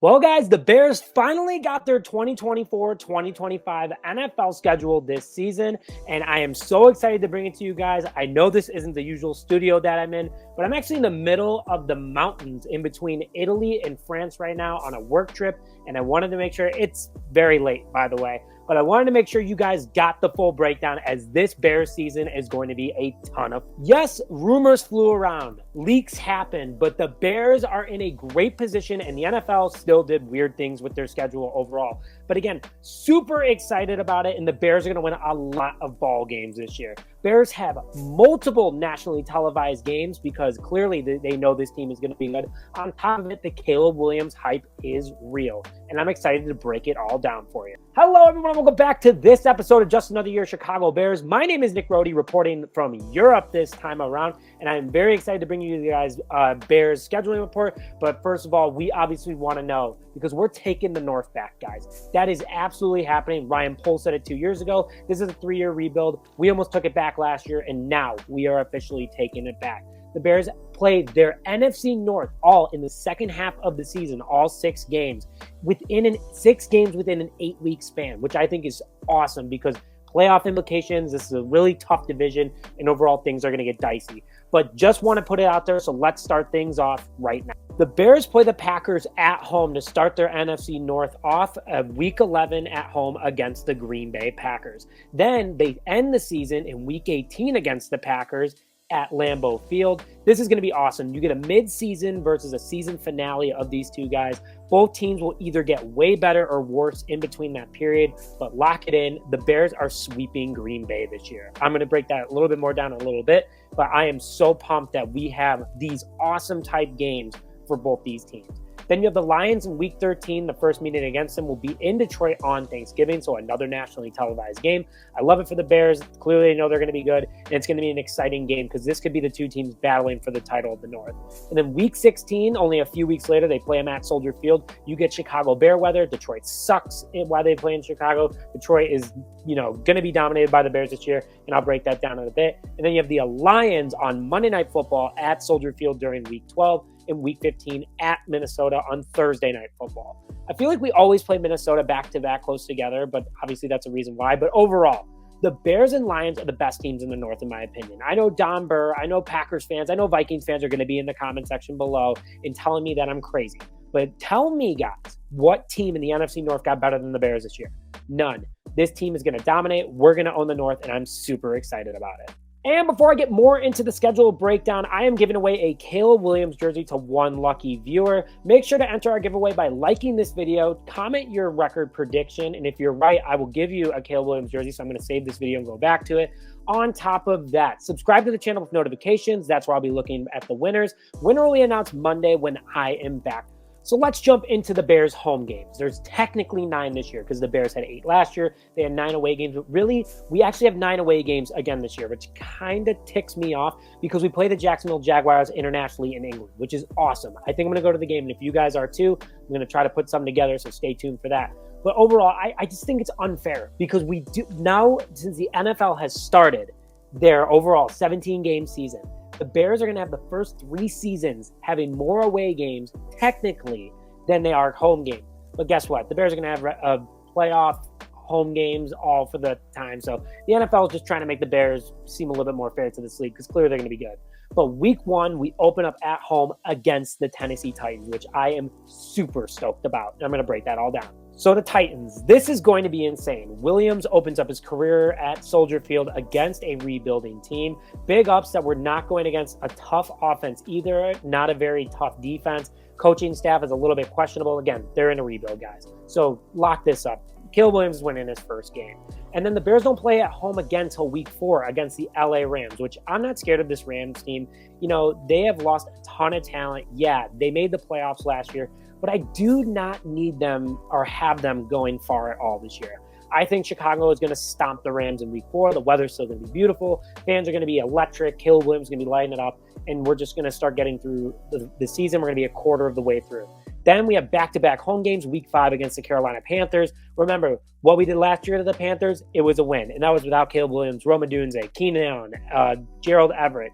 Well, guys, the Bears finally got their 2024-2025 NFL schedule this season, and I am so excited to bring it to you guys. I know this isn't the usual studio that I'm in, but I'm actually in the middle of the mountains in between Italy and France right now on a work trip, and I wanted to make sure it's very late, by the way, but I wanted to make sure you guys got the full breakdown as this Bears season is going to be a ton of. Yes, rumors flew around, leaks happened, but the Bears are in a great position, and the NFL still did weird things with their schedule overall. But again, super excited about it, and the Bears are going to win a lot of ball games this year. Bears have multiple nationally televised games because clearly they know this team is going to be good. On top of it, the Caleb Williams hype is real, and I'm excited to break it all down for you. Hello, everyone. Welcome back to this episode of Just Another Year Chicago Bears. My name is Nick Rohde, reporting from Europe this time around, and I'm very excited to bring you guys Bears scheduling report. But first of all, we obviously want to know, because we're taking the North back, guys. That is absolutely happening. Ryan Pohl said it 2 years ago. This is a 3-year rebuild. We almost took it back last year, and now we are officially taking it back. The Bears played their NFC North all in the second half of the season, all 6 games, within an 8-week span, which I think is awesome because playoff implications, this is a really tough division, and overall things are going to get dicey. But just want to put it out there, so let's start things off right now. The Bears play the Packers at home to start their NFC North off at Week 11 at home against the Green Bay Packers. Then they end the season in Week 18 against the Packers at Lambeau Field. This is going to be awesome. You get a mid-season versus a season finale of these two guys. Both teams will either get way better or worse in between that period, but lock it in. The Bears are sweeping Green Bay this year. I'm going to break that a little bit more down in a little bit, but I am so pumped that we have these awesome type games for both these teams. Then you have the Lions in Week 13. The first meeting against them will be in Detroit on Thanksgiving, so another nationally televised game. I love it for the Bears. Clearly, they know they're going to be good, and it's going to be an exciting game because this could be the two teams battling for the title of the North. And then Week 16, only a few weeks later, they play them at Soldier Field. You get Chicago Bear weather. Detroit sucks while they play in Chicago. Detroit is, going to be dominated by the Bears this year, and I'll break that down in a bit. And then you have the Lions on Monday Night Football at Soldier Field during Week 12. In Week 15 at Minnesota on Thursday Night Football. I feel like we always play Minnesota back-to-back close together, but obviously that's a reason why. But overall, the Bears and Lions are the best teams in the North, in my opinion. I know Don Burr, I know Packers fans, I know Vikings fans are going to be in the comment section below and telling me that I'm crazy. But tell me, guys, what team in the NFC North got better than the Bears this year? None. This team is going to dominate. We're going to own the North, and I'm super excited about it. And before I get more into the schedule breakdown, I am giving away a Caleb Williams jersey to one lucky viewer. Make sure to enter our giveaway by liking this video, comment your record prediction, and if you're right, I will give you a Caleb Williams jersey, so I'm going to save this video and go back to it. On top of that, subscribe to the channel with notifications. That's where I'll be looking at the winners. Winner will be announced Monday when I am back. So let's jump into the Bears' home games. There's technically 9 this year because the Bears had 8 last year. They had 9 away games. But really, we actually have 9 away games again this year, which kind of ticks me off because we play the Jacksonville Jaguars internationally in England, which is awesome. I think I'm going to go to the game, and if you guys are too, I'm going to try to put something together, so stay tuned for that. But overall, I just think it's unfair because we do now, since the NFL has started their overall 17-game season, the Bears are going to have the first 3 seasons having more away games, technically, than they are home games. But guess what? The Bears are going to have a playoff home games all for the time. So the NFL is just trying to make the Bears seem a little bit more fair to this league because clearly they're going to be good. But Week 1, we open up at home against the Tennessee Titans, which I am super stoked about. I'm going to break that all down. So the Titans, this is going to be insane. Williams opens up his career at Soldier Field against a rebuilding team. Big ups that we're not going against a tough offense either, not a very tough defense. Coaching staff is a little bit questionable. Again, they're in a rebuild, guys. So lock this up. Caleb Williams is winning his first game. And then the Bears don't play at home again until Week 4 against the LA Rams, which I'm not scared of this Rams team. They have lost a ton of talent. Yeah, they made the playoffs last year, but I do not need them or have them going far at all this year. I think Chicago is going to stomp the Rams in Week 4. The weather's still going to be beautiful. Fans are going to be electric. Caleb Williams is going to be lighting it up. And we're just going to start getting through the season. We're going to be a quarter of the way through. Then we have back-to-back home games, Week 5 against the Carolina Panthers. Remember, what we did last year to the Panthers, it was a win. And that was without Caleb Williams, Rome Odunze, Keenan Allen, Gerald Everett,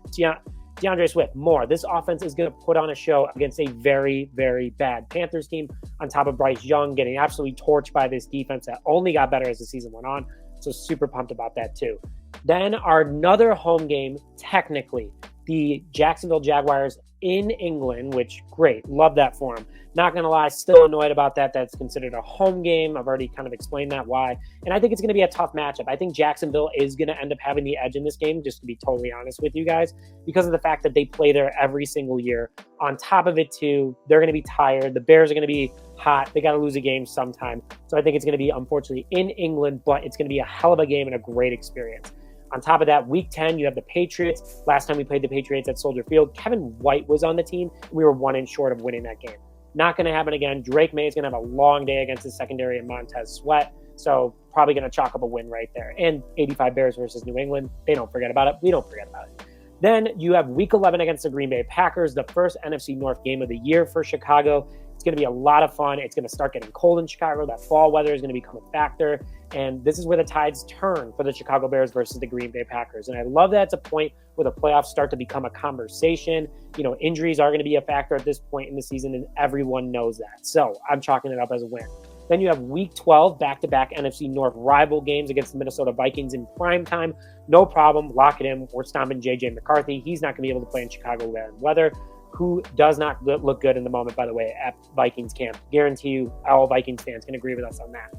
DeAndre Swift, more. This offense is going to put on a show against a very, very bad Panthers team on top of Bryce Young getting absolutely torched by this defense that only got better as the season went on. So super pumped about that too. Then our another home game, technically, the Jacksonville Jaguars in England, which great, love that for them. Not going to lie, still annoyed about that. That's considered a home game. I've already kind of explained that why. And I think it's going to be a tough matchup. I think Jacksonville is going to end up having the edge in this game, just to be totally honest with you guys, because of the fact that they play there every single year. On top of it, too, they're going to be tired. The Bears are going to be hot. They got to lose a game sometime. So I think it's going to be, unfortunately, in England, but it's going to be a hell of a game and a great experience. On top of that, week 10, you have the Patriots. Last time we played the Patriots at Soldier Field, Kevin White was on the team. We were 1 inch short of winning that game. Not going to happen again. Drake May is going to have a long day against his secondary and Montez Sweat. So probably going to chalk up a win right there. And 85 Bears versus New England. They don't forget about it. We don't forget about it. Then you have week 11 against the Green Bay Packers, the first NFC North game of the year for Chicago. It's going to be a lot of fun. It's going to start getting cold in Chicago. That fall weather is going to become a factor. And this is where the tides turn for the Chicago Bears versus the Green Bay Packers. And I love that it's a point where the playoffs start to become a conversation. You know, injuries are going to be a factor at this point in the season, and everyone knows that. So I'm chalking it up as a win. Then you have week 12, back-to-back NFC North rival games against the Minnesota Vikings in prime time. No problem. Lock it in. We're stomping JJ McCarthy. He's not going to be able to play in Chicago weather. Who does not look good in the moment, by the way, at Vikings camp. Guarantee you all Vikings fans can agree with us on that.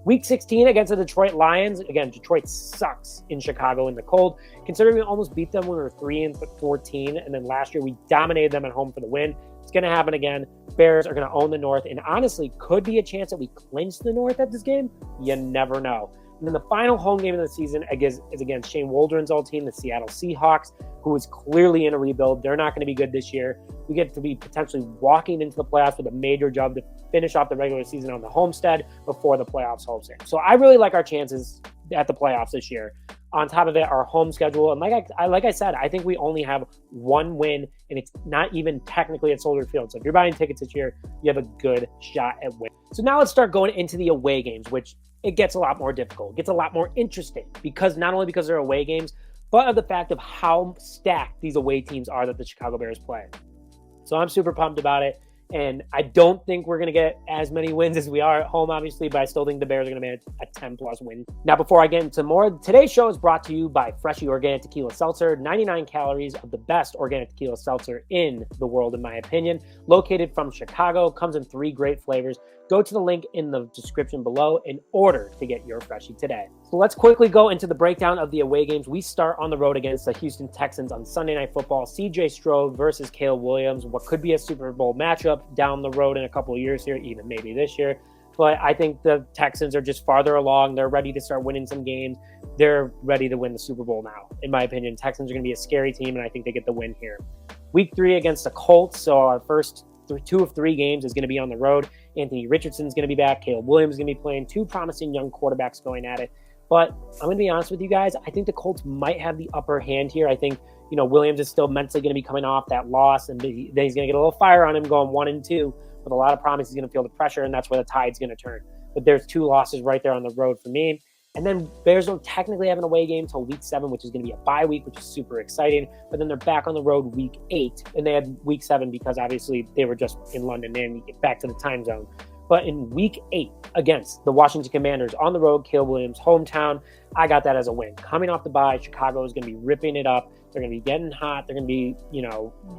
Week 16 against the Detroit Lions. Again, Detroit sucks in Chicago in the cold. Considering we almost beat them when we were 3-14, and then last year we dominated them at home for the win. It's going to happen again. Bears are going to own the North, and honestly, could be a chance that we clinch the North at this game. You never know. And then the final home game of the season is against Shane Waldron's old team, the Seattle Seahawks, who is clearly in a rebuild. They're not going to be good this year. We get to be potentially walking into the playoffs with a major job to finish off the regular season on the homestead before the playoffs holds in. So I really like our chances at the playoffs this year. On top of it, our home schedule. And like I said, I think we only have one win, and it's not even technically at Soldier Field. So if you're buying tickets this year, you have a good shot at winning. So now let's start going into the away games, which it gets a lot more difficult. It gets a lot more interesting because not only because they're away games, but of the fact of how stacked these away teams are that the Chicago Bears play. So I'm super pumped about it. And I don't think we're going to get as many wins as we are at home, obviously, but I still think the Bears are going to make a 10-plus win. Now, before I get into more, today's show is brought to you by Freshie Organic Tequila Seltzer, 99 calories of the best organic tequila seltzer in the world, in my opinion. Located from Chicago, comes in 3 great flavors. Go to the link in the description below in order to get your Freshie today. So let's quickly go into the breakdown of the away games. We start on the road against the Houston Texans on Sunday Night Football. CJ Stroud versus Caleb Williams. What could be a Super Bowl matchup down the road in a couple of years here, even maybe this year. But I think the Texans are just farther along. They're ready to start winning some games. They're ready to win the Super Bowl now, in my opinion. Texans are going to be a scary team, and I think they get the win here. Week 3 against the Colts. So our first 2 of 3 games is going to be on the road. Anthony Richardson's going to be back. Caleb Williams is going to be playing. 2 promising young quarterbacks going at it. But I'm going to be honest with you guys. I think the Colts might have the upper hand here. I think, Williams is still mentally going to be coming off that loss, and then he's going to get a little fire on him going 1-2 with a lot of promise. He's going to feel the pressure, and that's where the tide's going to turn. But there's 2 losses right there on the road for me. And then Bears don't technically have an away game until week 7, which is going to be a bye week, which is super exciting. But then they're back on the road week 8, and they had week 7 because obviously they were just in London and back to the time zone. But in week 8 against the Washington Commanders on the road, Caleb Williams' hometown, I got that as a win. Coming off the bye, Chicago is going to be ripping it up. They're going to be getting hot. They're going to be,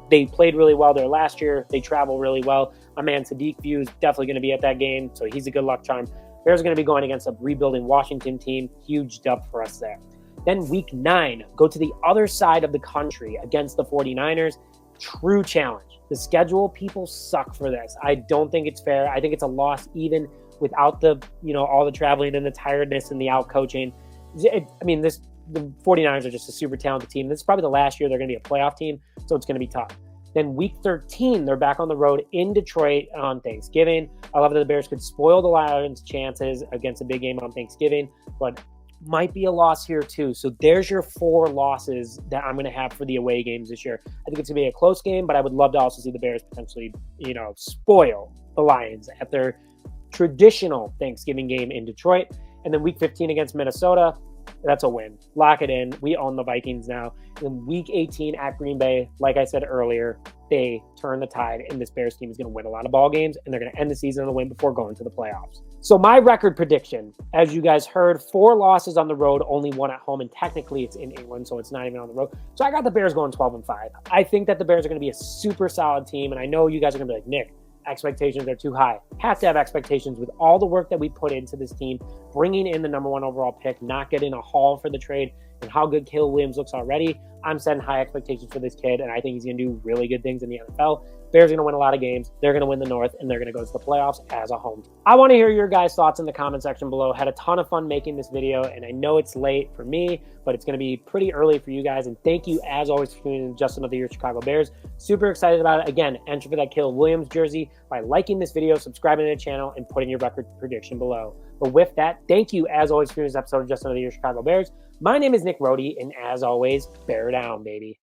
they played really well there last year. They travel really well. My man Sadiq View is definitely going to be at that game, so he's a good luck charm. Bears are going to be going against a rebuilding Washington team. Huge dub for us there. Then week 9, go to the other side of the country against the 49ers. True challenge. The schedule, people suck for this. I don't think it's fair. I think it's a loss even without the, all the traveling and the tiredness and the out coaching. The 49ers are just a super talented team. This is probably the last year they're going to be a playoff team, so it's going to be tough. Then week 13, they're back on the road in Detroit on Thanksgiving. I love that the Bears could spoil the Lions' chances against a big game on Thanksgiving, but might be a loss here too. So there's your 4 losses that I'm going to have for the away games this year. I think it's going to be a close game, but I would love to also see the Bears potentially, spoil the Lions at their traditional Thanksgiving game in Detroit. And then week 15 against Minnesota, That's a win. Lock it in. We own the Vikings now. In week 18 at Green Bay, like I said earlier, they turn the tide, and this Bears team is going to win a lot of ball games, and they're going to end the season on a win before going to the playoffs. So my record prediction, as you guys heard, 4 losses on the road, only 1 at home, and technically it's in England, so it's not even on the road. So I got the Bears going 12-5. I think that the Bears are going to be a super solid team, and I know you guys are going to be like, Nick, expectations are too high. Have to have expectations with all the work that we put into this team, bringing in the number 1 overall pick, not getting a haul for the trade, and how good Caleb Williams looks already. I'm setting high expectations for this kid, and I think he's going to do really good things in the NFL. Bears are going to win a lot of games. They're going to win the North, and they're going to go to the playoffs as a home team. I want to hear your guys' thoughts in the comment section below. Had a ton of fun making this video, and I know it's late for me, but it's going to be pretty early for you guys. And thank you, as always, for tuning in just another year Chicago Bears. Super excited about it. Again, enter for that Caleb Williams jersey by liking this video, subscribing to the channel, and putting your record prediction below. But with that, thank you, as always, for this episode of Just Another Year Chicago Bears. My name is Nick Rohde, and as always, bear down, baby.